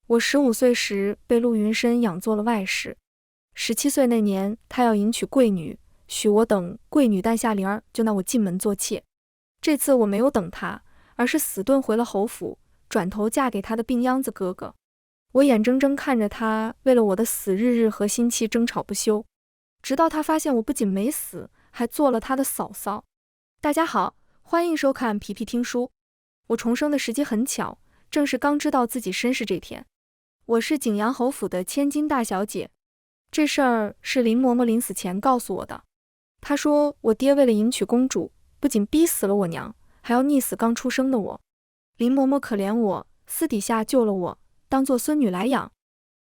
我15岁时被陆云深养做了外室，17岁那年他要迎娶贵女，许我等贵女诞下灵儿，就纳我进门做妾。这次我没有等他，而是死遁回了侯府，转头嫁给他的病秧子哥哥。我眼睁睁看着他为了我的死日日和心戚争吵不休，直到他发现我不仅没死，还做了他的嫂嫂。大家好，欢迎收看皮皮听书。我重生的时机很巧，正是刚知道自己身世这天。我是景阳侯府的千金大小姐，这事儿是林嬷嬷临死前告诉我的。她说我爹为了迎娶公主，不仅逼死了我娘，还要溺死刚出生的我。林嬷嬷可怜我，私底下救了我，当做孙女来养。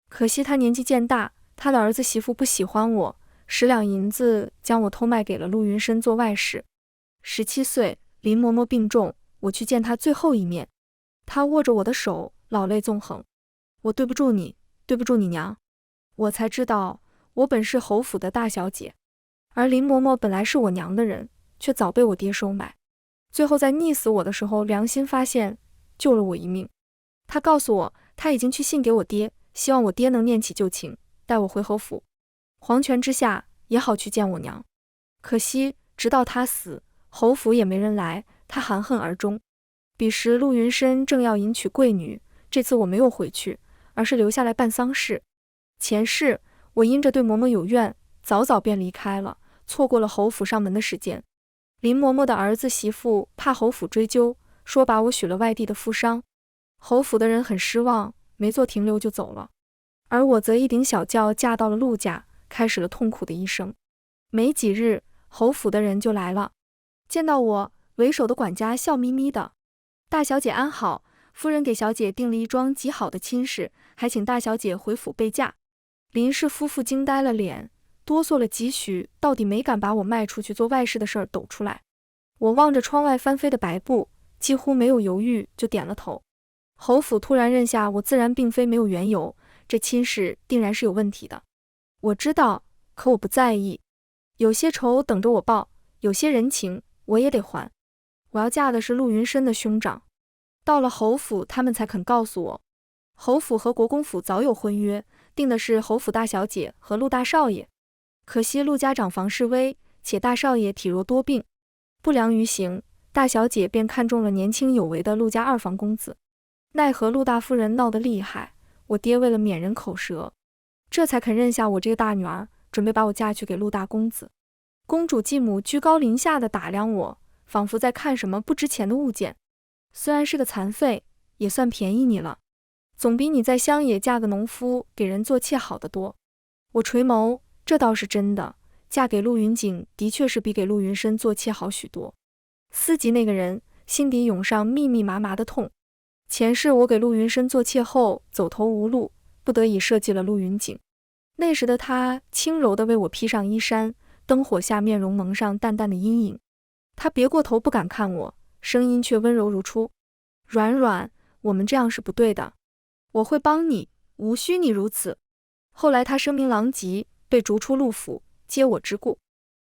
可惜她年纪渐大，她的儿子媳妇不喜欢我，10两银子将我偷卖给了陆云深做外室。17岁，林嬷嬷病重，我去见她最后一面。她握着我的手，老泪纵横。我对不住你，对不住你娘。我才知道，我本是侯府的大小姐，而林嬷嬷本来是我娘的人，却早被我爹收买。最后在溺死我的时候，良心发现，救了我一命。她告诉我，她已经去信给我爹，希望我爹能念起旧情，带我回侯府。黄泉之下，也好去见我娘。可惜，直到她死，侯府也没人来，她含恨而终。彼时陆云深正要迎娶贵女，这次我没有回去，而是留下来办丧事。前世我因着对嬷嬷有怨，早早便离开了，错过了侯府上门的时间。林嬷嬷的儿子媳妇怕侯府追究，说把我许了外地的富商。侯府的人很失望，没做停留就走了。而我则一顶小轿嫁到了陆家，开始了痛苦的一生。没几日，侯府的人就来了，见到我，为首的管家笑眯眯的：大小姐安好，夫人给小姐定了一桩极好的亲事，还请大小姐回府备嫁。林氏夫妇惊呆了脸，哆嗦了几许，到底没敢把我卖出去做外室的事儿抖出来。我望着窗外翻飞的白布，几乎没有犹豫就点了头。侯府突然认下我，自然并非没有缘由，这亲事定然是有问题的。我知道，可我不在意。有些仇等着我报，有些人情我也得还。我要嫁的是陆云深的兄长。到了侯府，他们才肯告诉我，侯府和国公府早有婚约，定的是侯府大小姐和陆大少爷。可惜陆家长房势危，且大少爷体弱多病，不良于行，大小姐便看中了年轻有为的陆家二房公子。奈何陆大夫人闹得厉害，我爹为了免人口舌，这才肯认下我这个大女儿，准备把我嫁去给陆大公子。公主继母居高临下地打量我，仿佛在看什么不值钱的物件。虽然是个残废，也算便宜你了，总比你在乡野嫁个农夫给人做妾好得多。我垂眸，这倒是真的，嫁给陆云锦的确是比给陆云深做妾好许多。思及那个人，心底涌上密密麻麻的痛。前世我给陆云深做妾后走投无路，不得已设计了陆云锦。那时的他轻柔地为我披上衣衫，灯火下面容蒙上淡淡的阴影。他别过头不敢看我，声音却温柔如初：软软，我们这样是不对的，我会帮你，无需你如此。后来他声名狼藉，被逐出陆府，皆我之故。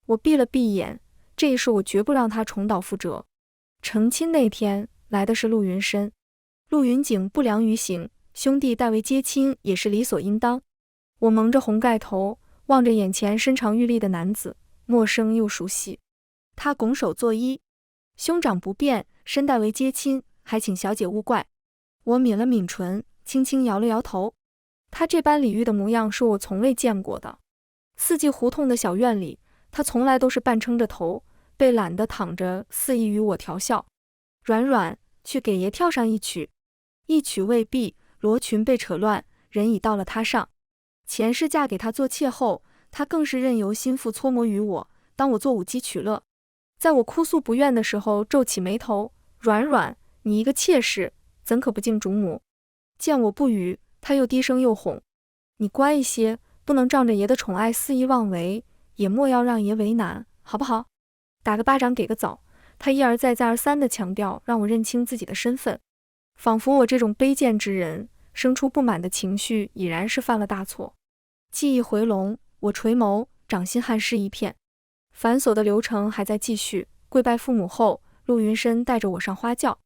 我闭了闭眼，这一世我绝不让他重蹈覆辙。成亲那天来的是陆云深，陆云景不良于行，兄弟代为接亲也是理所应当。我蒙着红盖头，望着眼前身长玉立的男子，陌生又熟悉。他拱手作揖：兄长不便，身代为接亲，还请小姐勿怪。我抿了抿唇，轻轻摇了摇头。他这般礼遇的模样是我从未见过的。四季胡同的小院里，他从来都是半撑着头，被懒得躺着，肆意与我调笑。软软，去给爷跳上一曲。一曲未毕，罗裙被扯乱，人已到了他上。前世嫁给他做妾后，他更是任由心腹搓磨于我，当我做舞姬取乐。在我哭诉不愿的时候，皱起眉头：软软，你一个妾室，怎可不敬主母？见我不语，他又低声又哄：你乖一些，不能仗着爷的宠爱肆意妄为，也莫要让爷为难，好不好？打个巴掌给个枣。他一而再再而三地强调，让我认清自己的身份，仿佛我这种卑贱之人，生出不满的情绪已然是犯了大错。记忆回笼，我垂眸，掌心汗湿一片。繁琐的流程还在继续，跪拜父母后，陆云深带着我上花轿。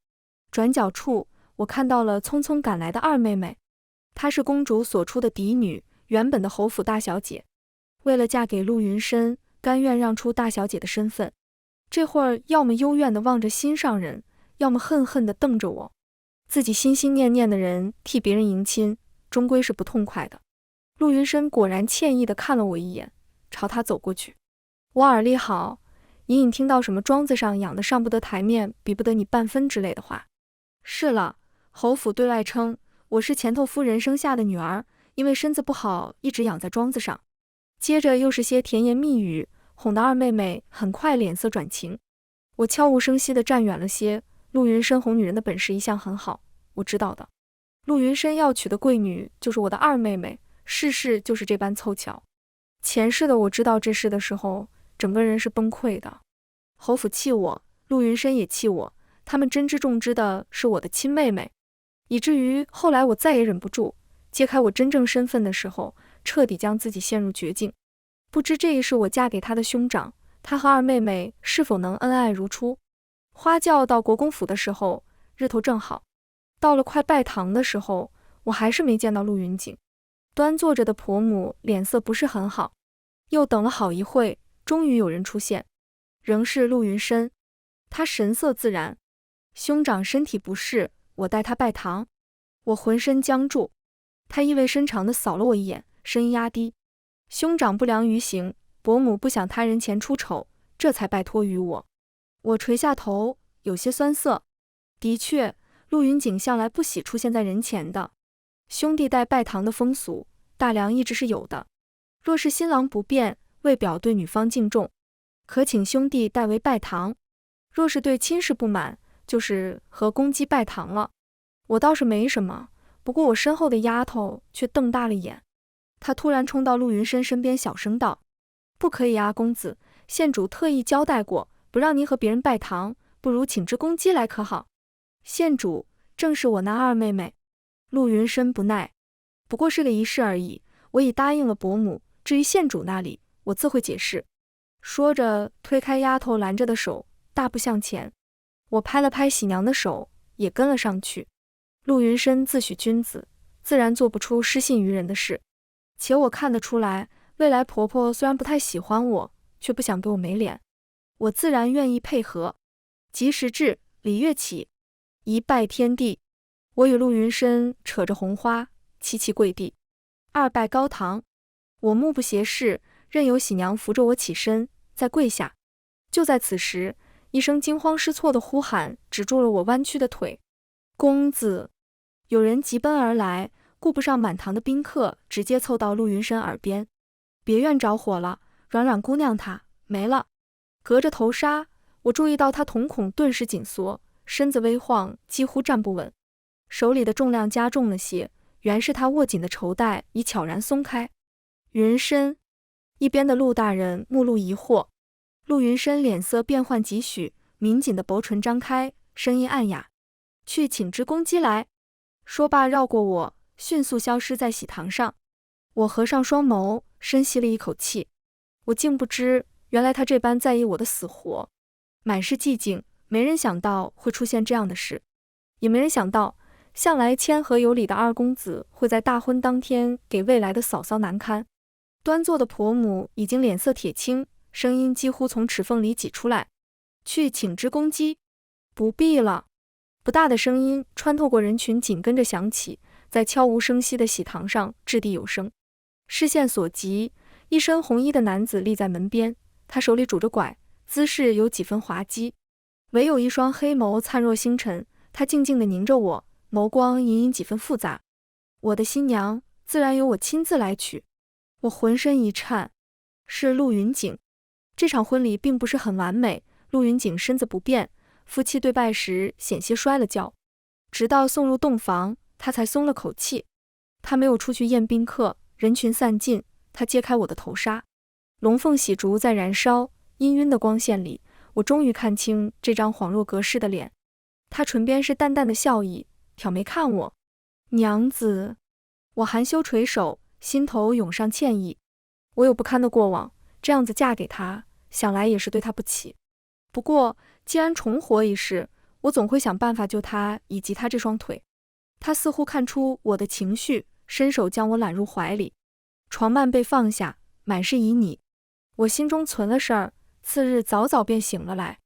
转角处，我看到了匆匆赶来的二妹妹。她是公主所出的嫡女，原本的侯府大小姐，为了嫁给陆云深，甘愿让出大小姐的身份。这会儿要么幽怨地望着心上人，要么恨恨地瞪着我。自己心心念念的人替别人迎亲，终归是不痛快的。陆云深果然歉意地看了我一眼，朝他走过去。我耳力好，隐隐听到什么庄子上养的上不得台面，比不得你半分之类的话。是了，侯府对外称我是前头夫人生下的女儿，因为身子不好，一直养在庄子上。接着又是些甜言蜜语，哄得二妹妹很快脸色转晴。我悄无声息地站远了些。陆云深哄女人的本事一向很好，我知道的。陆云深要娶的贵女就是我的二妹妹，世事就是这般凑巧。前世的我知道这事的时候，整个人是崩溃的。侯府气我，陆云深也气我，他们真知重知的是我的亲妹妹，以至于后来我再也忍不住，揭开我真正身份的时候，彻底将自己陷入绝境。不知这一世我嫁给他的兄长，他和二妹妹是否能恩爱如初？花轿到国公府的时候，日头正好。到了快拜堂的时候，我还是没见到陆云锦。端坐着的婆母脸色不是很好，又等了好一会，终于有人出现，仍是陆云深。他神色自然，兄长身体不适，我带他拜堂。我浑身僵住，他意味深长地扫了我一眼，声音压低：兄长不良于行，伯母不想他人前出丑，这才拜托于我。我垂下头，有些酸涩。的确，陆云锦向来不喜出现在人前的。兄弟带拜堂的风俗，大梁一直是有的。若是新郎不便，为表对女方敬重，可请兄弟代为拜堂；若是对亲事不满，就是和公鸡拜堂了。我倒是没什么，不过我身后的丫头却瞪大了眼。她突然冲到陆云深身边，小声道：不可以啊，公子，县主特意交代过，不让您和别人拜堂，不如请只公鸡来可好？县主正是我那二妹妹。陆云深不耐，不过是个仪式而已，我已答应了伯母，至于县主那里，我自会解释。说着推开丫头拦着的手，大步向前。我拍了拍喜娘的手，也跟了上去。陆云深自诩君子，自然做不出失信于人的事，且我看得出来，未来婆婆虽然不太喜欢我，却不想给我没脸，我自然愿意配合。及时至，礼乐起，一拜天地。我与陆云深扯着红花，齐齐跪地，二拜高堂。我目不斜视，任由喜娘扶着我起身，再跪下。就在此时，一声惊慌失措的呼喊止住了我弯曲的腿。公子！有人急奔而来，顾不上满堂的宾客，直接凑到陆云深耳边：别院着火了，软软姑娘她没了。隔着头纱，我注意到她瞳孔顿时紧缩，身子微晃，几乎站不稳。手里的重量加重了些，原是他握紧的绸带已悄然松开。云深，一边的陆大人目露疑惑。陆云深脸色变幻几许，抿紧的薄唇张开，声音暗哑：去请只公鸡来。说罢绕过我，迅速消失在喜堂上。我合上双眸，深吸了一口气。我竟不知，原来他这般在意我的死活。满是寂静，没人想到会出现这样的事，也没人想到向来谦和有礼的二公子会在大婚当天给未来的嫂嫂难堪。端坐的婆母已经脸色铁青，声音几乎从齿缝里挤出来：去请只公鸡。不必了。不大的声音穿透过人群，紧跟着响起，在悄无声息的喜堂上掷地有声。视线所及，一身红衣的男子立在门边，他手里拄着拐，姿势有几分滑稽，唯有一双黑眸灿若星辰。他静静地凝着我，眸光隐隐几分复杂。我的新娘自然由我亲自来娶。我浑身一颤，是陆云锦。这场婚礼并不是很完美，陆云锦身子不便，夫妻对拜时险些摔了跤。直到送入洞房，他才松了口气。他没有出去宴宾客，人群散尽，他揭开我的头纱，龙凤喜烛在燃烧，氤氲的光线里，我终于看清这张恍若隔世的脸。他唇边是淡淡的笑意，挑眉看我。娘子。我含羞垂首，心头涌上歉意。我有不堪的过往，这样子嫁给他，想来也是对他不起。不过既然重活一世，我总会想办法救他以及他这双腿。他似乎看出我的情绪，伸手将我揽入怀里。床幔被放下，满是旖旎。我心中存了事儿，次日早早便醒了来。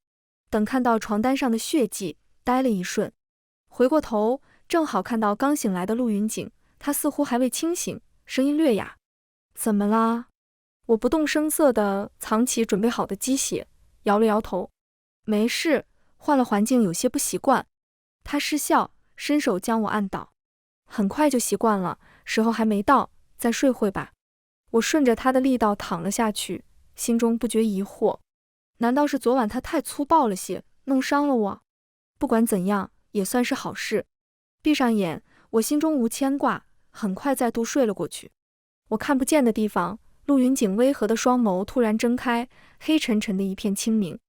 等看到床单上的血迹，呆了一瞬，回过头，正好看到刚醒来的陆云锦，他似乎还未清醒，声音略哑：“怎么啦？”我不动声色地藏起准备好的鸡血，摇了摇头：“没事，换了环境有些不习惯。”他失笑，伸手将我按倒：“很快就习惯了，时候还没到，再睡会吧。”我顺着他的力道躺了下去，心中不觉疑惑：难道是昨晚他太粗暴了些，弄伤了我？不管怎样，也算是好事。闭上眼，我心中无牵挂，很快再度睡了过去。我看不见的地方，陆云锦微合的双眸突然睁开，黑沉沉的一片清明。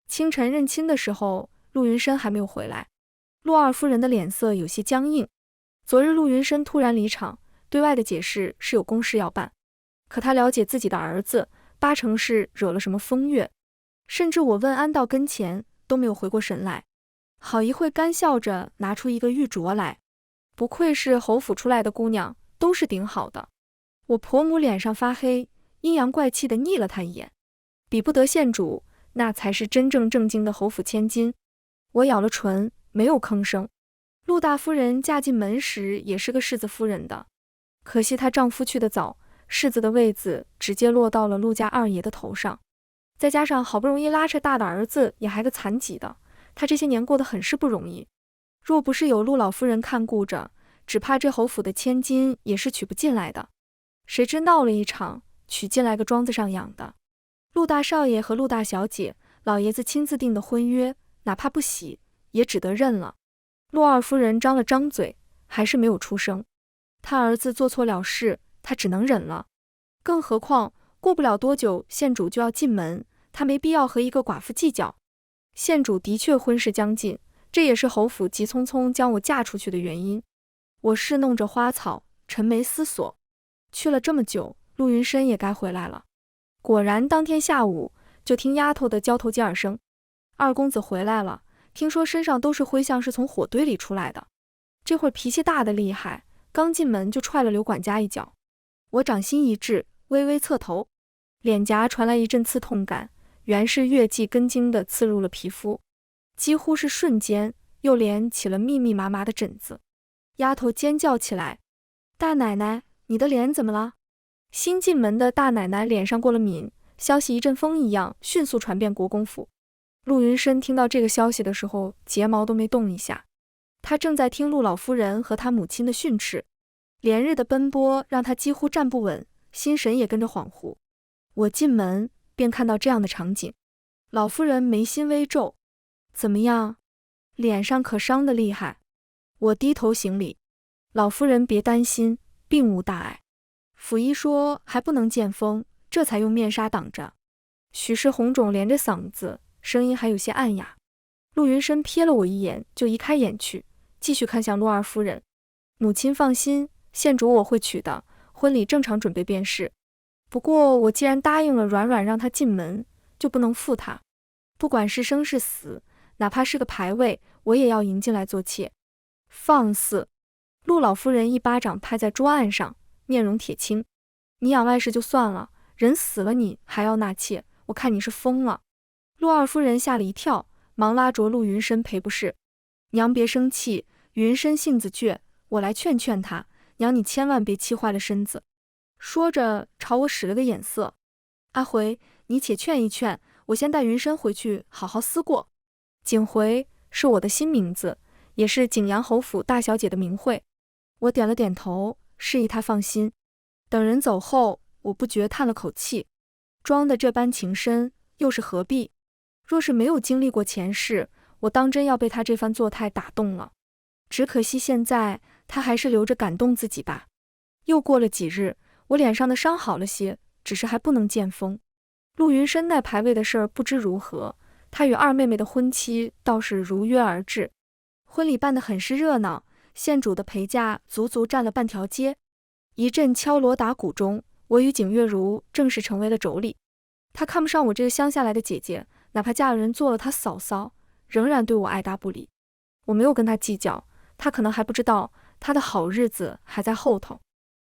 清晨认亲的时候，陆云深还没有回来。陆二夫人的脸色有些僵硬。昨日陆云深突然离场，对外的解释是有公事要办，可他了解自己的儿子，八成是惹了什么风月。甚至我问安到跟前，都没有回过神来。好一会干笑着拿出一个玉镯来，不愧是侯府出来的姑娘，都是顶好的。我婆母脸上发黑，阴阳怪气地睨了他一眼，比不得县主，那才是真正正经的侯府千金。我咬了唇，没有吭声。陆大夫人嫁进门时也是个世子夫人的，可惜她丈夫去得早，世子的位子直接落到了陆家二爷的头上。再加上好不容易拉扯大的儿子也还个残疾的，她这些年过得很是不容易。若不是有陆老夫人看顾着，只怕这侯府的千金也是娶不进来的。谁知闹了一场，娶进来个庄子上养的。陆大少爷和陆大小姐，老爷子亲自定的婚约，哪怕不喜，也只得认了。陆二夫人张了张嘴，还是没有出声。他儿子做错了事，他只能忍了。更何况过不了多久，县主就要进门，他没必要和一个寡妇计较。县主的确婚事将近，这也是侯府急匆匆将我嫁出去的原因。我侍弄着花草，沉眉思索。去了这么久，陆云深也该回来了。果然当天下午，就听丫头的交头接耳声：“二公子回来了，听说身上都是灰，像是从火堆里出来的。这会儿脾气大的厉害，刚进门就踹了刘管家一脚。”我掌心一滞，微微侧头，脸颊传来一阵刺痛感，原是月季根茎的刺入了皮肤，几乎是瞬间，右脸起了密密麻麻的疹子。丫头尖叫起来：“大奶奶，你的脸怎么了？”新进门的大奶奶脸上过了敏，消息一阵风一样迅速传遍国公府。陆云深听到这个消息的时候，睫毛都没动一下。他正在听陆老夫人和他母亲的训斥，连日的奔波让他几乎站不稳，心神也跟着恍惚。我进门便看到这样的场景，老夫人眉心微皱：“怎么样？脸上可伤得厉害？”我低头行礼：“老夫人别担心，并无大碍。府医说还不能见风，这才用面纱挡着。”许是红肿连着嗓子，声音还有些暗哑。陆云深瞥了我一眼，就移开眼去，继续看向陆二夫人：“母亲放心，县主我会娶的，婚礼正常准备便是。不过我既然答应了软软让她进门，就不能负她。不管是生是死，哪怕是个牌位，我也要迎进来做妾。”放肆！陆老夫人一巴掌拍在桌案上，面容铁青：“你养外室就算了，人死了你还要纳妾，我看你是疯了。”陆二夫人吓了一跳，忙拉着陆云深赔不是：“娘别生气，云深性子倔，我来劝劝他，娘你千万别气坏了身子。”说着朝我使了个眼色：“阿回，你且劝一劝，我先带云深回去好好思过。景回是我的新名字，也是景阳侯府大小姐的名讳。”我点了点头，示意他放心。等人走后，我不觉叹了口气，装的这般情深，又是何必？若是没有经历过前世，我当真要被他这番作态打动了。只可惜现在他还是留着感动自己吧。又过了几日，我脸上的伤好了些，只是还不能见风。陆云深那牌位的事儿不知如何，他与二妹妹的婚期倒是如约而至。婚礼办得很是热闹，县主的陪嫁足足占了半条街。一阵敲锣打鼓中，我与景月如正式成为了妯娌。他看不上我这个乡下来的姐姐，哪怕嫁了人做了他嫂嫂，仍然对我爱答不理。我没有跟他计较，他可能还不知道他的好日子还在后头。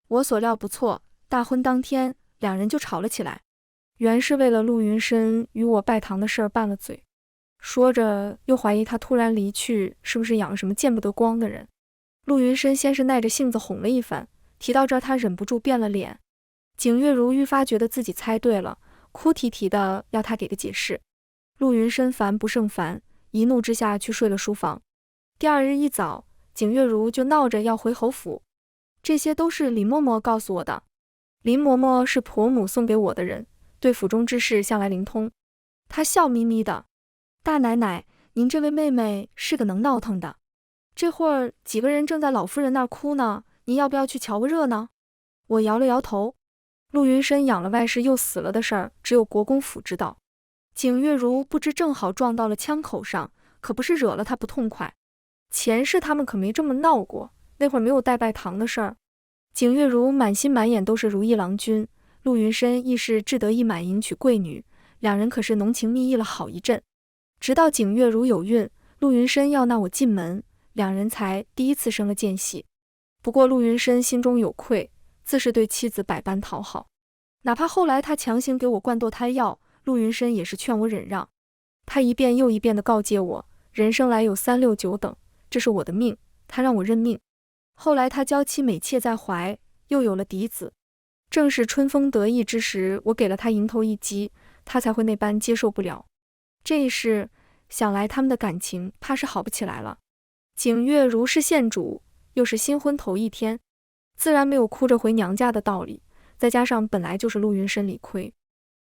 我所料不错，大婚当天，两人就吵了起来。原是为了陆云深与我拜堂的事儿拌了嘴，说着又怀疑他突然离去是不是养了什么见不得光的人。陆云深先是耐着性子哄了一番，提到这儿他忍不住变了脸。景月如愈发觉得自己猜对了，哭啼啼的要他给个解释。陆云深烦不胜烦，一怒之下去睡了书房。第二日一早，景月如就闹着要回侯府，这些都是林嬷嬷告诉我的。林嬷嬷是婆母送给我的人，对府中之事向来灵通。她笑眯眯的：“大奶奶，您这位妹妹是个能闹腾的。这会儿几个人正在老夫人那儿哭呢，您要不要去瞧个热闹？”我摇了摇头。陆云深养了外室又死了的事儿，只有国公府知道。景月如不知正好撞到了枪口上，可不是惹了他不痛快。前世他们可没这么闹过，那会儿没有带拜堂的事儿。景月如满心满眼都是如意郎君，陆云深亦是志得意满迎娶贵女，两人可是浓情蜜意了好一阵。直到景月如有孕，陆云深要纳我进门，两人才第一次生了间隙。不过陆云深心中有愧，自是对妻子百般讨好，哪怕后来他强行给我灌堕胎药，陆云深也是劝我忍让。他一遍又一遍地告诫我，人生来有3、6、9等，这是我的命，他让我认命。后来他娇妻美妾在怀，又有了嫡子，正是春风得意之时，我给了他迎头一击，他才会那般接受不了。这一事，想来他们的感情怕是好不起来了。景月如是县主，又是新婚头一天，自然没有哭着回娘家的道理，再加上本来就是陆云深理亏，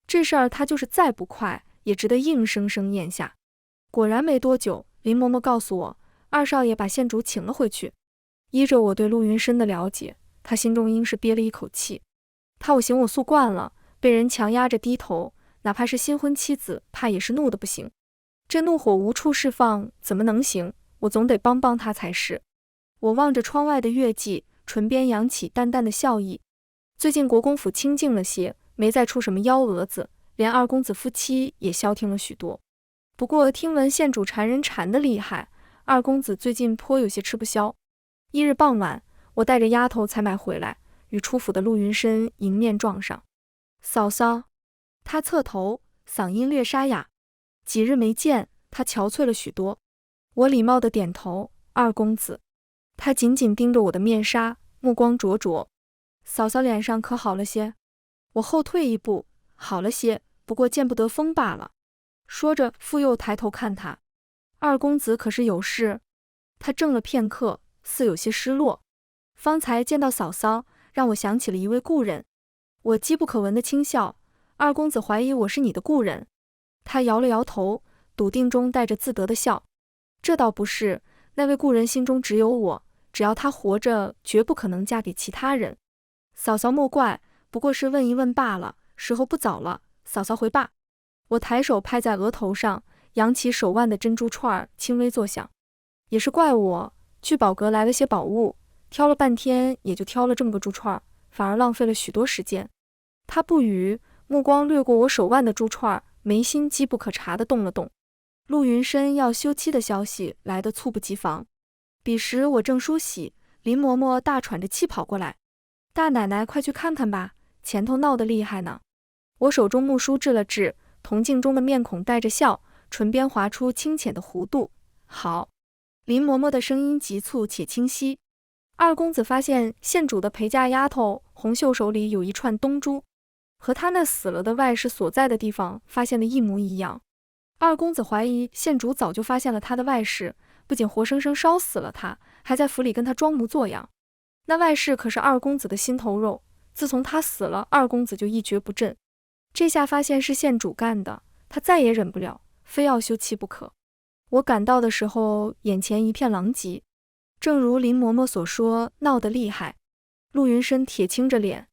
这事儿他就是再不快，也值得硬生生咽下。果然没多久，林嬷嬷告诉我，二少爷把县主请了回去。依着我对陆云深的了解，他心中应是憋了一口气。他我行我素惯了，被人强压着低头，哪怕是新婚妻子，怕也是怒得不行。这怒火无处释放，怎么能行？我总得帮帮他才是。我望着窗外的月季，唇边扬起淡淡的笑意。最近国公府清静了些，没再出什么幺蛾子，连二公子夫妻也消停了许多。不过听闻县主缠人缠得厉害，二公子最近颇有些吃不消。一日傍晚，我带着丫头才买回来，与出府的陆云深迎面撞上。嫂嫂，他侧头，嗓音略沙哑。几日没见，他憔悴了许多。我礼貌地点头，二公子。他紧紧盯着我的面纱，目光灼灼。嫂嫂脸上可好了些？我后退一步，好了些，不过见不得风罢了。说着，复又抬头看他。二公子可是有事？他怔了片刻，似有些失落。方才见到嫂嫂，让我想起了一位故人。我机不可闻的轻笑。二公子怀疑我是你的故人？他摇了摇头，笃定中带着自得的笑。这倒不是，那位故人心中只有我，只要他活着，绝不可能嫁给其他人。嫂嫂莫怪，不过是问一问罢了，时候不早了，嫂嫂回罢。我抬手拍在额头上，扬起手腕的珍珠串轻微作响。也是怪我，聚宝阁来了些宝物，挑了半天也就挑了这么个珠串，反而浪费了许多时间。他不语，目光掠过我手腕的珠串，眉心机不可察地动了动。陆云深要休妻的消息来得猝不及防。彼时我正梳洗，林嬷嬷大喘着气跑过来：“大奶奶快去看看吧，前头闹得厉害呢。”我手中木梳治了治，铜镜中的面孔带着笑，唇边划出清浅的弧度。好。林嬷嬷的声音急促且清晰。二公子发现县主的陪嫁丫头红袖手里有一串东珠，和他那死了的外室所在的地方发现的一模一样。二公子怀疑县主早就发现了他的外室，不仅活生生烧死了他，还在府里跟他装模作样。那外室可是二公子的心头肉，自从他死了，二公子就一蹶不振。这下发现是县主干的，他再也忍不了，非要休妻不可。我赶到的时候，眼前一片狼藉，正如林嬷嬷所说，闹得厉害。陆云深铁青着脸，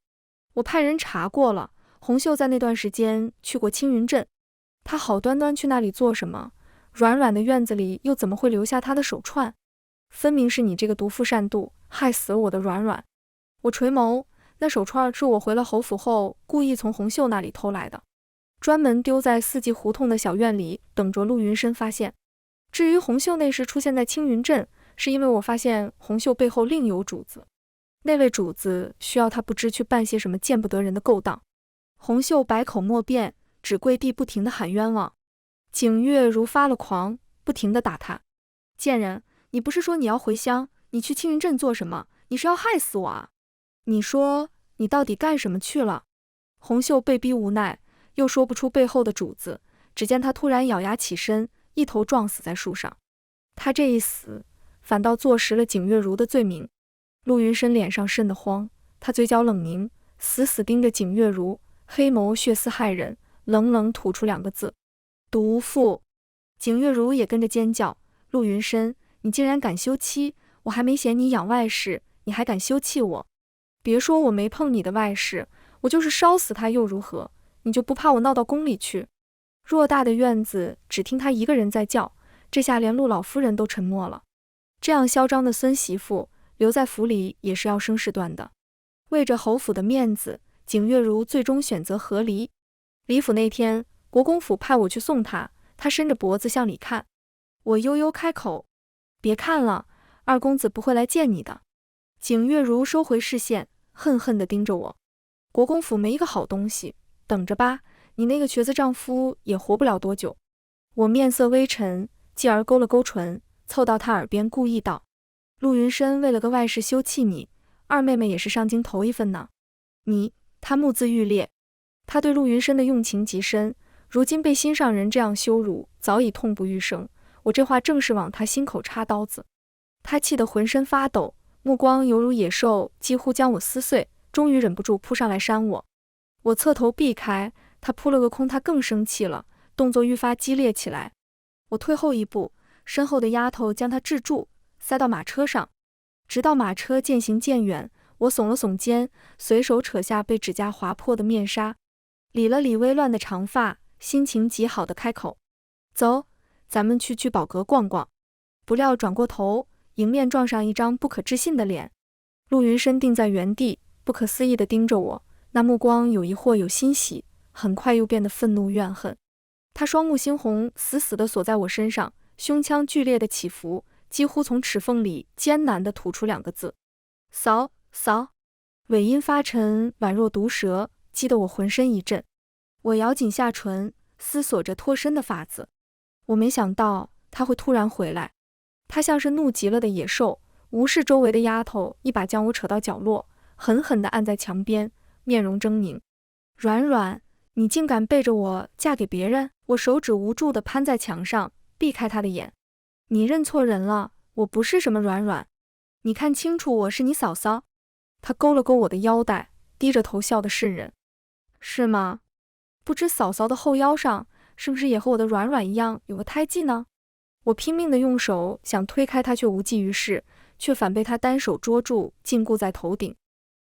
我派人查过了，红袖在那段时间去过青云镇，他好端端去那里做什么？软软的院子里又怎么会留下他的手串？分明是你这个毒妇善妒，害死了我的软软。我垂眸，那手串是我回了侯府后故意从红袖那里偷来的，专门丢在四季胡同的小院里，等着陆云深发现。至于红袖那时出现在青云镇，是因为我发现红袖背后另有主子。那位主子需要他不知去办些什么见不得人的勾当。洪秀百口莫辩，只跪地不停地喊冤枉。景月如发了狂，不停地打他。贱人，你不是说你要回乡，你去青云镇做什么？你是要害死我啊？你说你到底干什么去了？洪秀被逼无奈，又说不出背后的主子，只见他突然咬牙起身，一头撞死在树上。他这一死，反倒坐实了景月如的罪名。陆云深脸上瘆得慌，他嘴角冷凝，死死盯着景月如，黑眸血丝骇人，冷冷吐出2个字：毒妇。景月如也跟着尖叫：陆云深，你竟然敢休妻！我还没嫌你养外室，你还敢休弃我？别说我没碰你的外室，我就是烧死他又如何？你就不怕我闹到宫里去？偌大的院子，只听他一个人在叫，这下连陆老夫人都沉默了。这样嚣张的孙媳妇，留在府里也是要生事端的。为着侯府的面子，景月如最终选择和离。离府那天，国公府派我去送他，他伸着脖子向里看。我悠悠开口：别看了，二公子不会来见你的。景月如收回视线，恨恨地盯着我。国公府没一个好东西，等着吧，你那个瘸子丈夫也活不了多久。我面色微沉，继而勾了勾唇，凑到他耳边故意道：陆云深为了个外室休弃你，二妹妹也是上京头一分呢。他目眦欲裂。他对陆云深的用情极深，如今被心上人这样羞辱，早已痛不欲生。我这话正是往他心口插刀子。他气得浑身发抖，目光犹如野兽，几乎将我撕碎，终于忍不住扑上来扇我。我侧头避开，他扑了个空，他更生气了，动作愈发激烈起来。我退后一步，身后的丫头将他制住，塞到马车上。直到马车渐行渐远，我耸了耸肩，随手扯下被指甲划破的面纱，理了理微乱的长发，心情极好的开口：走，咱们去聚宝阁逛逛。不料转过头，迎面撞上一张不可置信的脸。陆云深定在原地，不可思议地盯着我，那目光有疑惑有欣喜，很快又变得愤怒怨恨。他双目猩红，死死地锁在我身上，胸腔剧烈的起伏，几乎从齿缝里艰难地吐出2个字：扫。尾音发沉，宛若毒蛇，激得我浑身一震。我咬紧下唇，思索着脱身的法子。我没想到他会突然回来，他像是怒极了的野兽，无视周围的丫头，一把将我扯到角落，狠狠地按在墙边，面容狰狞。软软，你竟敢背着我嫁给别人！我手指无助地攀在墙上，避开他的眼。你认错人了，我不是什么软软，你看清楚，我是你嫂嫂。他勾了勾我的腰带，低着头笑得瘆人。是吗？不知嫂嫂的后腰上是不是也和我的软软一样有个胎记呢？我拼命地用手想推开他，却无济于事，却反被他单手捉住，禁锢在头顶，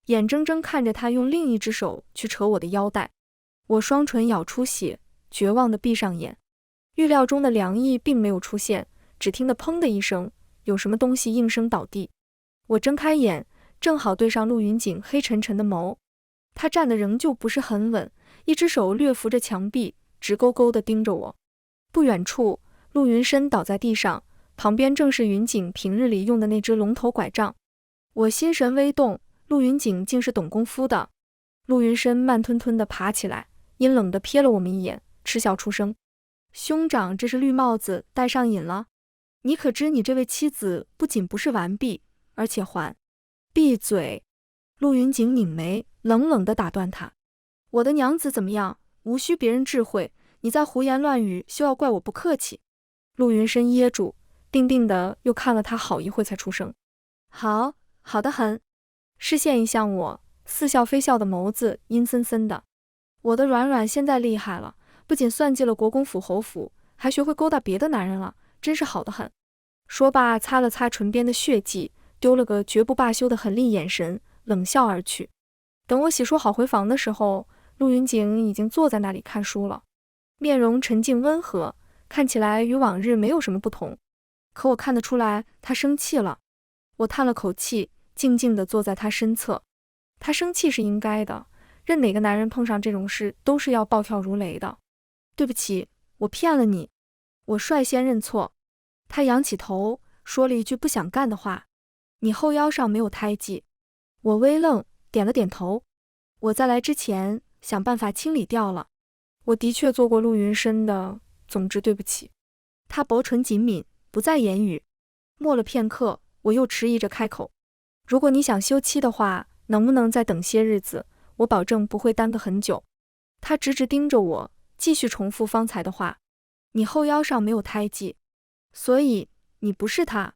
眼睁睁看着他用另一只手去扯我的腰带。我双唇咬出血，绝望地闭上眼。预料中的凉意并没有出现，只听得砰的一声，有什么东西应声倒地。我睁开眼，正好对上陆云锦黑沉沉的眸。他站得仍旧不是很稳，一只手略扶着墙壁，直勾勾地盯着我。不远处，陆云深倒在地上，旁边正是云锦平日里用的那只龙头拐杖。我心神微动，陆云锦竟是懂功夫的。陆云深慢吞吞地爬起来，阴冷地瞥了我们一眼，嗤笑出声：兄长这是绿帽子戴上瘾了？你可知你这位妻子不仅不是完璧，而且还……闭嘴！陆云锦拧眉，冷冷地打断他：我的娘子怎么样？无需别人智慧，你在胡言乱语，休要怪我不客气。陆云深噎住，定定的又看了他好一会才出声：好得很。视线一向我，似笑非笑的眸子阴森森的。我的软软现在厉害了，不仅算计了国公府侯府，还学会勾搭别的男人了，真是好得很。说罢擦了擦唇边的血迹，丢了个绝不罢休的狠厉眼神，冷笑而去。等我洗漱好回房的时候，陆云锦已经坐在那里看书了，面容沉静温和，看起来与往日没有什么不同。可我看得出来他生气了。我叹了口气，静静地坐在他身侧。他生气是应该的，任哪个男人碰上这种事都是要暴跳如雷的。对不起，我骗了你。我率先认错。他仰起头，说了一句不想干的话：你后腰上没有胎记。我微愣，点了点头。我在来之前想办法清理掉了。我的确做过陆云深的，总之对不起。他薄唇紧抿，不再言语。默了片刻，我又迟疑着开口：如果你想休妻的话，能不能再等些日子？我保证不会耽搁很久。他直直盯着我，继续重复方才的话：你后腰上没有胎记，所以你不是他，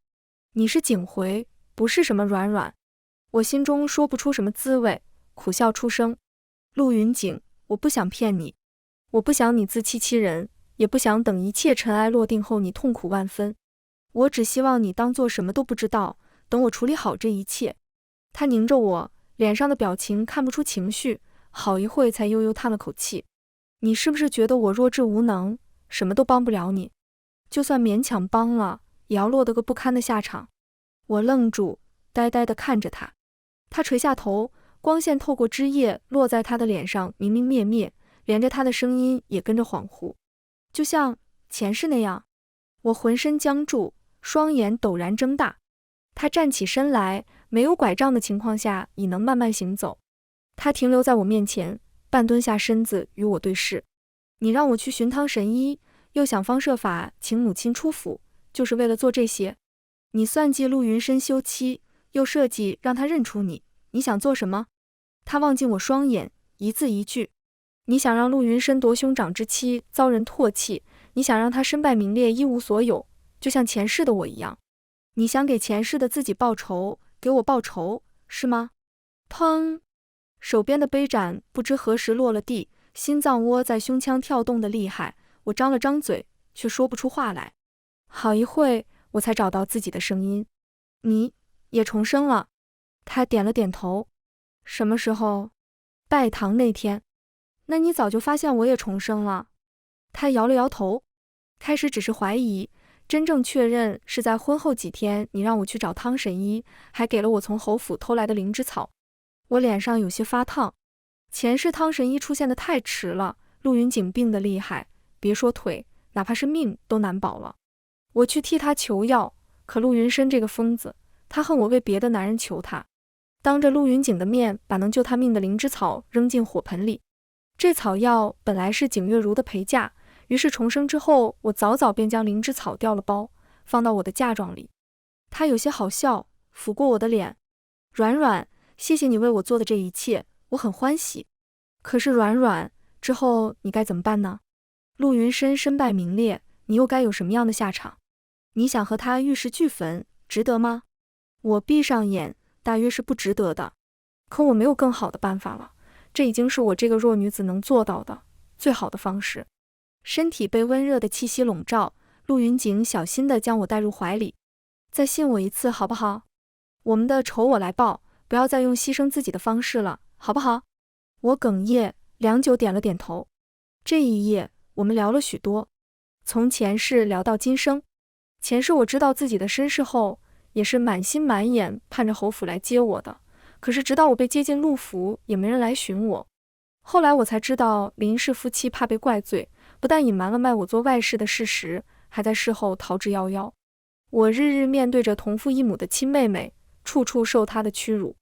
你是景回，不是什么软软。我心中说不出什么滋味，苦笑出声：陆云景，我不想骗你，我不想你自欺欺人，也不想等一切尘埃落定后你痛苦万分。我只希望你当做什么都不知道，等我处理好这一切。他拧着我，脸上的表情看不出情绪，好一会才悠悠叹了口气：你是不是觉得我弱智无能，什么都帮不了你？就算勉强帮了，也要落得个不堪的下场。我愣住，呆呆地看着他。他垂下头，光线透过枝叶落在他的脸上，明明灭灭，连着他的声音也跟着恍惚，就像前世那样。我浑身僵住，双眼陡然睁大。他站起身来，没有拐杖的情况下已能慢慢行走。他停留在我面前，半蹲下身子与我对视。你让我去寻汤神医，又想方设法请母亲出府，就是为了做这些？你算计陆云深休妻，又设计让他认出你，你想做什么？他望进我双眼，一字一句：你想让陆云深夺兄长之妻遭人唾弃，你想让他身败名裂，一无所有，就像前世的我一样。你想给前世的自己报仇，给我报仇，是吗？砰！手边的杯盏不知何时落了地，心脏窝在胸腔跳动的厉害，我张了张嘴，却说不出话来。好一会，我才找到自己的声音：你也重生了。他点了点头。什么时候？拜堂那天。那你早就发现我也重生了？他摇了摇头。开始只是怀疑，真正确认是在婚后几天，你让我去找汤神医，还给了我从侯府偷来的灵芝草。我脸上有些发烫。前世汤神医出现的太迟了，陆云景病得厉害，别说腿，哪怕是命都难保了。我去替他求药，可陆云深这个疯子，他恨我为别的男人求他，当着陆云景的面把能救他命的灵芝草扔进火盆里。这草药本来是景月如的陪嫁，于是重生之后，我早早便将灵芝草调了包，放到我的嫁妆里。他有些好笑，抚过我的脸：软软，谢谢你为我做的这一切，我很欢喜。可是软软，之后你该怎么办呢？陆云深身败名裂，你又该有什么样的下场？你想和他玉石俱焚，值得吗？我闭上眼，大约是不值得的。可我没有更好的办法了，这已经是我这个弱女子能做到的最好的方式。身体被温热的气息笼罩，陆云景小心地将我带入怀里。再信我一次好不好？我们的仇我来报，不要再用牺牲自己的方式了，好不好？我哽咽，良久点了点头。这一夜，我们聊了许多，从前世聊到今生。前世我知道自己的身世后，也是满心满眼盼着侯府来接我的，可是直到我被接进陆府，也没人来寻我。后来我才知道，林氏夫妻怕被怪罪，不但隐瞒了卖我做外室的事实，还在事后逃之夭夭。我日日面对着同父异母的亲妹妹，处处受她的屈辱。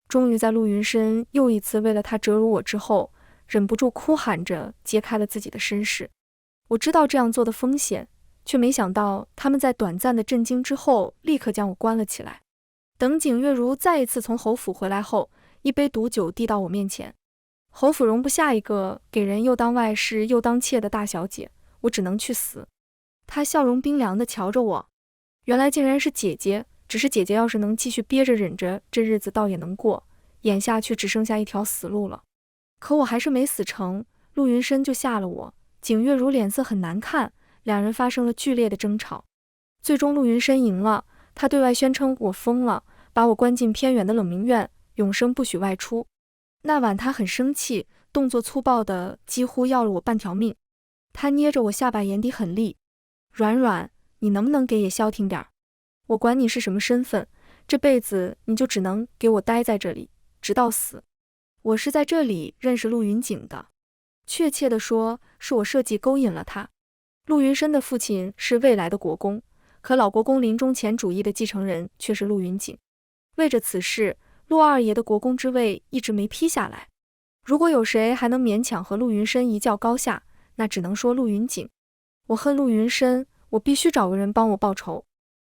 终于在陆云深又一次为了他折辱我之后，忍不住哭喊着揭开了自己的身世。我知道这样做的风险，却没想到他们在短暂的震惊之后，立刻将我关了起来。等景月如再一次从侯府回来后，一杯毒酒递到我面前。侯府容不下一个给人又当外室又当妾的大小姐，我只能去死。她笑容冰凉地瞧着我，原来竟然是姐姐，只是姐姐要是能继续憋着忍着，这日子倒也能过，眼下却只剩下一条死路了。可我还是没死成，陆云深就下了我，景月如脸色很难看，两人发生了剧烈的争吵。最终陆云深赢了，他对外宣称我疯了，把我关进偏远的冷明院，永生不许外出。那晚他很生气，动作粗暴的几乎要了我半条命。他捏着我下巴，眼底很厉：软软，你能不能给也消停点？我管你是什么身份，这辈子你就只能给我待在这里，直到死。我是在这里认识陆云景的，确切地说，是我设计勾引了他。陆云深的父亲是未来的国公，可老国公临终前主义的继承人却是陆云景。为着此事，陆二爷的国公之位一直没批下来。如果有谁还能勉强和陆云深一较高下，那只能说陆云锦。我恨陆云深，我必须找个人帮我报仇。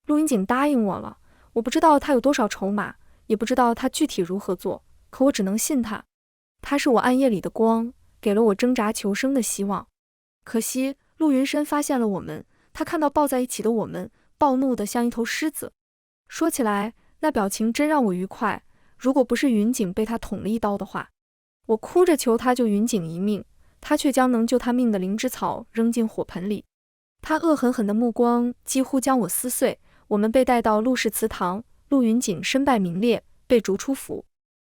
陆云锦答应我了，我不知道他有多少筹码，也不知道他具体如何做，可我只能信他。他是我暗夜里的光，给了我挣扎求生的希望。可惜陆云深发现了我们，他看到抱在一起的我们，暴怒得像一头狮子。说起来，那表情真让我愉快。如果不是云锦被他捅了一刀的话，我哭着求他救云锦一命，他却将能救他命的灵芝草扔进火盆里。他恶狠狠的目光几乎将我撕碎。我们被带到陆氏祠堂，陆云锦身败名裂，被逐出府。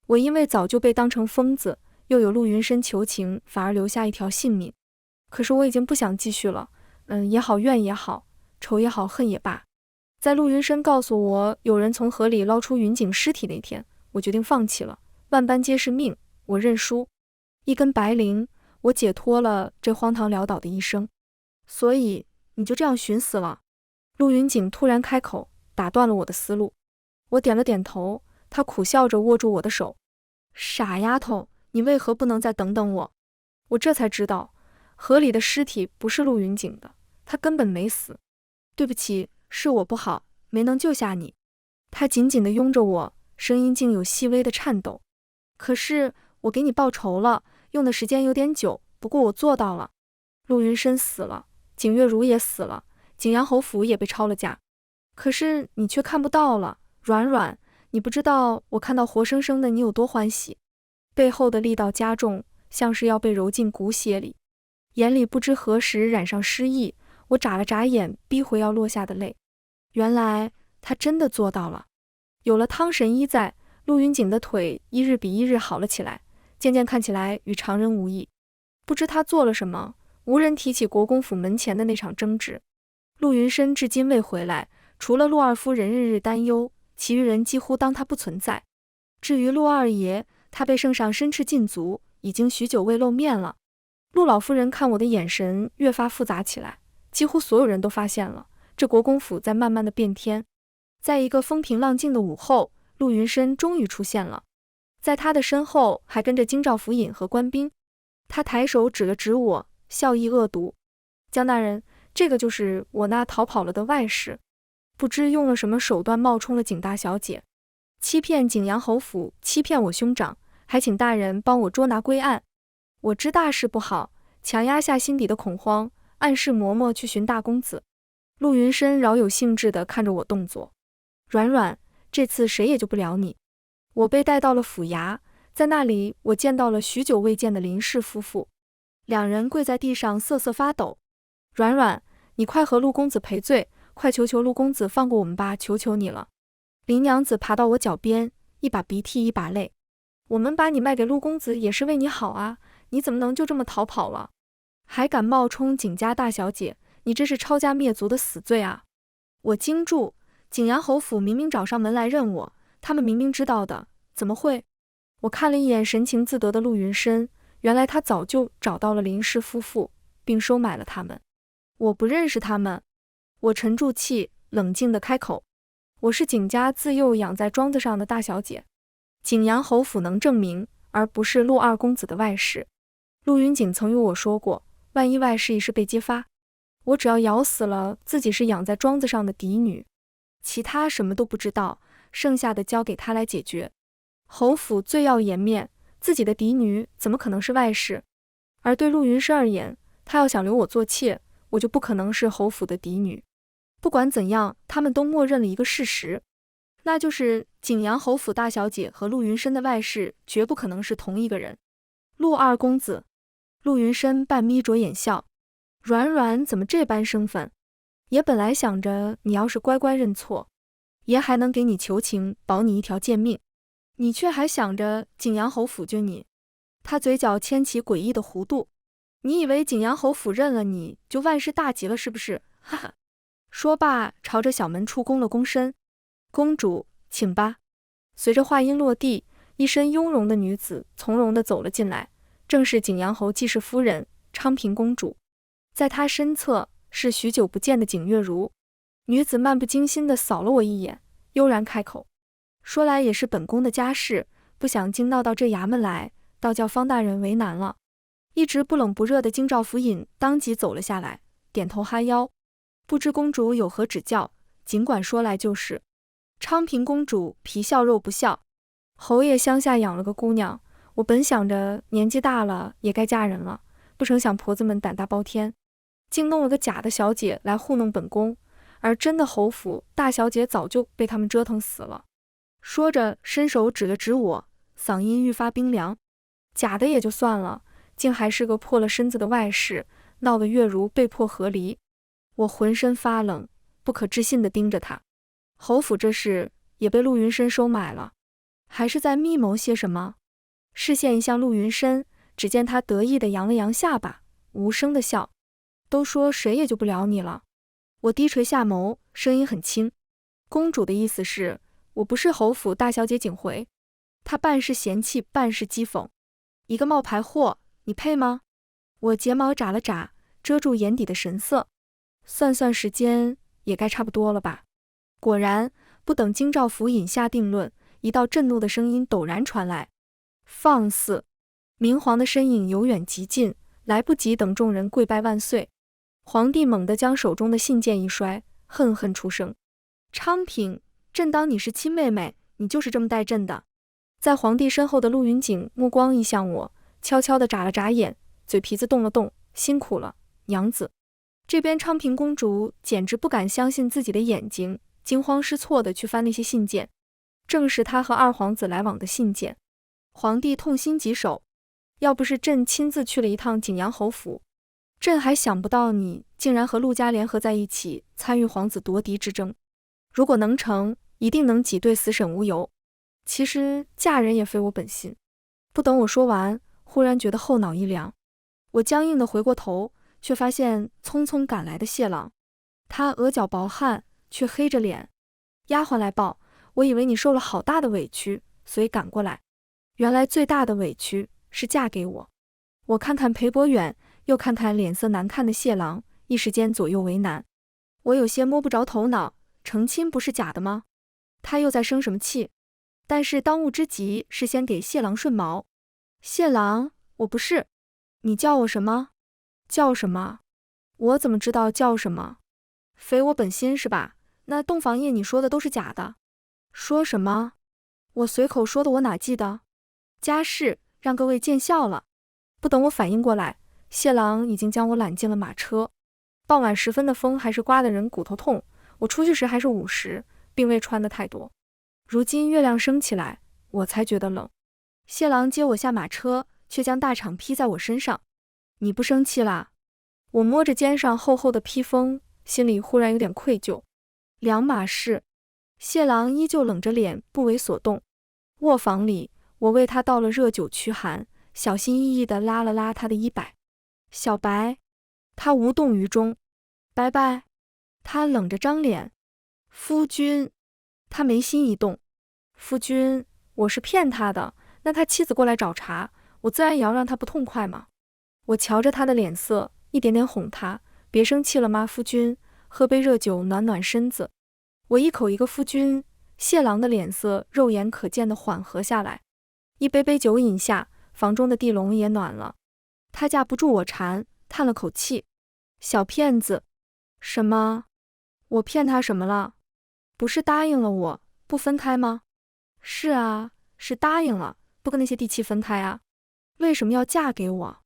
我因为早就被当成疯子，又有陆云深求情，反而留下一条性命。可是我已经不想继续了，也好，怨也好，仇也好，恨也罢。在陆云深告诉我有人从河里捞出云锦尸体那天，我决定放弃了。万般皆是命，我认输。一根白绫，我解脱了这荒唐潦倒的一生。所以你就这样寻死了？陆云锦突然开口，打断了我的思路。我点了点头，他苦笑着握住我的手。傻丫头，你为何不能再等等我？我这才知道，河里的尸体不是陆云锦的，他根本没死。对不起，是我不好，没能救下你。他紧紧地拥着我，声音竟有细微的颤抖。可是我给你报仇了，用的时间有点久，不过我做到了。陆云深死了，景月如也死了，景阳侯府也被抄了家。可是你却看不到了，软软，你不知道我看到活生生的你有多欢喜。背后的力道加重，像是要被揉进骨血里。眼里不知何时染上诗意，我眨了眨眼，逼回要落下的泪。原来他真的做到了。有了汤神医在，陆云锦的腿一日比一日好了起来，渐渐看起来与常人无异。不知他做了什么，无人提起国公府门前的那场争执。陆云深至今未回来，除了陆二夫人日日担忧，其余人几乎当他不存在。至于陆二爷，他被圣上申斥禁足，已经许久未露面了。陆老夫人看我的眼神越发复杂起来，几乎所有人都发现了，这国公府在慢慢的变天。在一个风平浪静的午后，陆云深终于出现了，在他的身后还跟着京兆府尹和官兵。他抬手指了指我，笑意恶毒。江大人，这个就是我那逃跑了的外室，不知用了什么手段冒充了景大小姐，欺骗景阳侯府，欺骗我兄长，还请大人帮我捉拿归案。我知大事不好，强压下心底的恐慌，暗示嬷嬷去寻大公子。陆云深饶有兴致地看着我动作。软软，这次谁也救不了你。我被带到了府衙，在那里我见到了许久未见的林氏夫妇，两人跪在地上瑟瑟发抖。软软，你快和陆公子赔罪，快求求陆公子放过我们吧，求求你了。林娘子爬到我脚边，一把鼻涕一把泪。我们把你卖给陆公子也是为你好啊，你怎么能就这么逃跑了？还敢冒充景家大小姐，你这是抄家灭族的死罪啊！我惊住，景阳侯府明明找上门来认我，他们明明知道的，怎么会？我看了一眼神情自得的陆云深，原来他早就找到了林氏夫妇，并收买了他们。我不认识他们。我沉住气，冷静地开口。我是景家自幼养在庄子上的大小姐，景阳侯府能证明，而不是陆二公子的外室。陆云锦曾与我说过，万一外室一事被揭发，我只要咬死了自己是养在庄子上的嫡女，其他什么都不知道，剩下的交给他来解决。侯府最要颜面，自己的嫡女怎么可能是外室？而对陆云深而言，他要想留我做妾，我就不可能是侯府的嫡女。不管怎样，他们都默认了一个事实，那就是景阳侯府大小姐和陆云深的外室绝不可能是同一个人。陆二公子，陆云深半眯着眼笑。软软怎么这般生分？爷本来想着你要是乖乖认错，爷还能给你求情，保你一条贱命，你却还想着景阳侯府救你。他嘴角牵起诡异的弧度。你以为景阳侯府认了你就万事大吉了是不是？哈哈。说罢，朝着小门处躬了躬身。公主，请吧。随着话音落地，一身雍容的女子从容地走了进来，正是景阳侯季氏夫人昌平公主。在她身侧是许久不见的景月如。女子漫不经心地扫了我一眼，悠然开口说来也是本宫的家事，不想惊闹到这衙门来，倒叫方大人为难了。一直不冷不热的京兆府尹当即走了下来，点头哈腰。不知公主有何指教，尽管说来就是。昌平公主皮笑肉不笑，侯爷乡下养了个姑娘，我本想着年纪大了也该嫁人了，不成想婆子们胆大包天，竟弄了个假的小姐来糊弄本宫，而真的侯府大小姐早就被他们折腾死了。说着伸手指了指我，嗓音愈发冰凉。假的也就算了，竟还是个破了身子的外室，闹得月如被迫和离。我浑身发冷，不可置信地盯着他。侯府这事也被陆云深收买了，还是在密谋些什么？视线一向陆云深，只见他得意地扬了扬下巴，无声地笑。都说谁也救不了你了。我低垂下眸，声音很轻。公主的意思是，我不是侯府大小姐景回。她半是嫌弃，半是讥讽。一个冒牌货，你配吗？我睫毛眨了眨，遮住眼底的神色。算算时间，也该差不多了吧。果然，不等京兆府尹下定论，一道震怒的声音陡然传来：放肆！明皇的身影由远及近，来不及等众人跪拜万岁。皇帝猛地将手中的信件一摔，恨恨出声：昌平，朕当你是亲妹妹，你就是这么待朕的。在皇帝身后的陆云锦目光一向我，悄悄地眨了眨眼，嘴皮子动了动：辛苦了，娘子。这边昌平公主简直不敢相信自己的眼睛，惊慌失措地去翻那些信件，正是他和二皇子来往的信件。皇帝痛心疾首，要不是朕亲自去了一趟景阳侯府，朕还想不到你竟然和陆家联合在一起参与皇子夺嫡之争。如果能成，一定能挤兑死沈无由。其实嫁人也非我本心。不等我说完，忽然觉得后脑一凉，我僵硬地回过头，却发现匆匆赶来的谢郎。他额角薄汗，却黑着脸。丫鬟来报，我以为你受了好大的委屈，所以赶过来。原来最大的委屈是嫁给我。我看看裴伯远，又看看脸色难看的谢郎，一时间左右为难。我有些摸不着头脑，成亲不是假的吗？他又在生什么气？但是当务之急是先给谢郎顺毛。谢郎，我不是。你叫我什么？叫什么？我怎么知道叫什么？非我本心是吧？那洞房夜你说的都是假的。说什么？我随口说的，我哪记得？家事让各位见笑了。不等我反应过来，谢郎已经将我揽进了马车。傍晚时分的风还是刮得人骨头痛，我出去时还是午时，并未穿得太多。如今月亮升起来，我才觉得冷。谢郎接我下马车，却将大氅披在我身上。你不生气啦？我摸着肩上厚厚的披风，心里忽然有点愧疚。两码事。谢郎依旧冷着脸，不为所动。卧房里，我为他倒了热酒驱寒，小心翼翼地拉了拉他的衣摆。小白。他无动于衷。拜拜。他冷着张脸。夫君。他眉心一动。夫君，我是骗他的，那他妻子过来找茬，我自然也要让他不痛快嘛。我瞧着他的脸色，一点点哄他，别生气了吗，夫君，喝杯热酒暖暖身子。我一口一个夫君，谢郎的脸色肉眼可见地缓和下来。一杯杯酒饮下，房中的地笼也暖了。他架不住我馋，叹了口气。小骗子。什么？我骗他什么了？不是答应了我不分开吗？是啊，是答应了，不跟那些地契分开啊。为什么要嫁给我？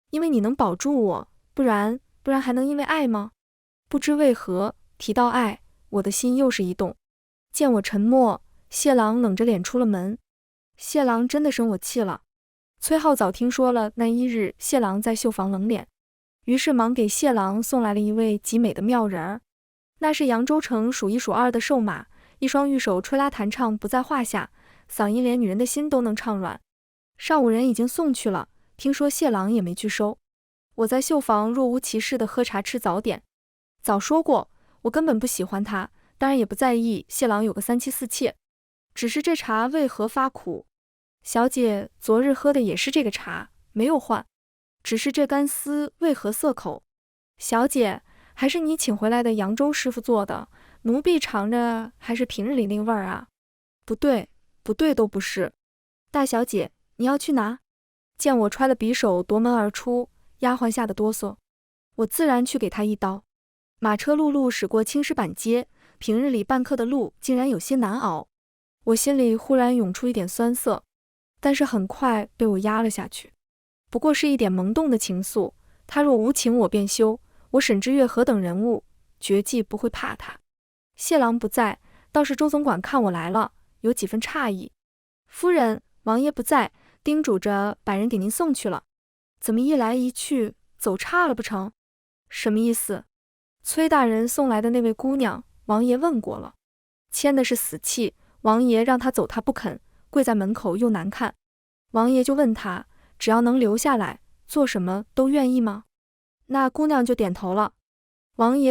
因为你能保住我，不然还能因为爱吗？不知为何提到爱，我的心又是一动。见我沉默，谢郎冷着脸出了门。谢郎真的生我气了。崔浩早听说了那一日谢郎在绣房冷脸，于是忙给谢郎送来了一位极美的妙人儿。那是扬州城数一数二的瘦马，一双玉手吹拉弹唱不在话下，嗓音连女人的心都能唱软。上午人已经送去了，听说谢郎也没去收。我在绣房若无其事地喝茶吃早点。早说过，我根本不喜欢他，当然也不在意谢郎有个三妻四妾。只是这茶为何发苦？小姐昨日喝的也是这个茶，没有换。只是这干丝为何涩口？小姐，还是你请回来的扬州师傅做的，奴婢尝着还是平日里那个味儿啊？不对，不对都不是。大小姐，你要去哪？见我揣了匕首夺门而出，丫鬟吓得哆嗦。我自然去给她一刀。马车辘辘驶过青石板街，平日里半刻的路竟然有些难熬。我心里忽然涌出一点酸涩，但是很快被我压了下去。不过是一点萌动的情愫，他若无情我便休。我沈之岳何等人物，绝技不会怕他。谢郎不在，倒是周总管看我来了，有几分诧异。夫人，王爷不在，叮嘱着把人给您送去了。怎么一来一去，走岔了不成？什么意思？崔大人送来的那位姑娘，王爷问过了，签的是死契，王爷让她走她不肯，跪在门口又难看。王爷就问她，只要能留下来，做什么都愿意吗？那姑娘就点头了。王爷